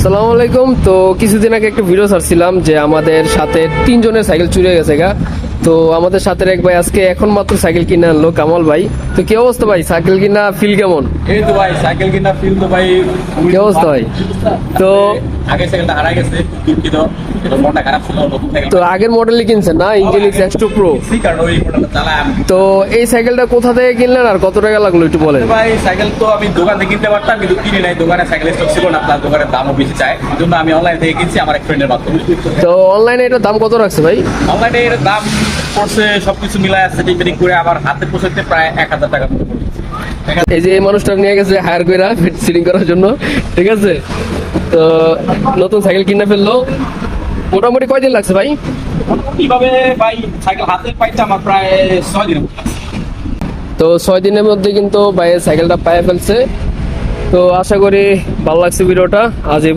আসসালামু আলাইকুম। তো কিছুদিন আগে একটা ভিডিও ছাড়ছিলাম যে আমাদের সাথে 3 জনের সাইকেল চুরি হয়ে গেছে গা। তো আমাদের সাথে এক ভাই আজকে এখন মাত্র সাইকেল কিনে আনলো, কামাল ভাই। তো কি অবস্থা ভাই, সাইকেল কিনা ফিল কেমন? এই তো ভাই সাইকেল কিনা ফিল তো ভাই কি অবস্থা ভাই? তো আগে সাইকেলটা হারাই গেছে, দুঃখিত। এটা মনটা খারাপ ছিল, নতুন সাইকেল তো আগের মডেলই কিনছেন না, ইঞ্জিনিক্স X2 Pro? কারণ ওই মডেলটা চালাই আমি। তো এই সাইকেলটা কোথা থেকে কিনলেন আর কত টাকা লাগলো একটু বলেন। ভাই সাইকেল তো আমি দোকান থেকে কিনতে পারতাম, কিন্তু কিনি নাই। দোকানে সাইকেল স্টক ছিল না, প্লাস দোকানের দামও বেশি চায়। এই জন্য আমি অনলাইন থেকে কিনছি আমার এক ফ্রেন্ডের মাধ্যমে। তো অনলাইনে এটার দাম কত রাখছে ভাই? অনলাইনে এর দাম পড়ছে সবকিছু মিলাই আছে, টিপিং করে আমার হাতে পৌঁছাতে প্রায় 1000 টাকা মতো পড়ছে। এই যে এই মানুষটা নিয়ে গেছে হায়ার করে সিটিং করার জন্য, ঠিক আছে। তো নতুন সাইকেল কিনে ফেললো। মোটামুটি কয়দিন লাগছে ভাই? কিভাবে ভাই সাইকেল হাতে পাইতে আমার প্রায় 6 দিন লাগছে। তো 6 দিনের মধ্যে কিন্তু ভাই সাইকেলটা পায়ে ফেলছে। তো আশা করি ভালো লাগছে ভিডিওটা। আজ এই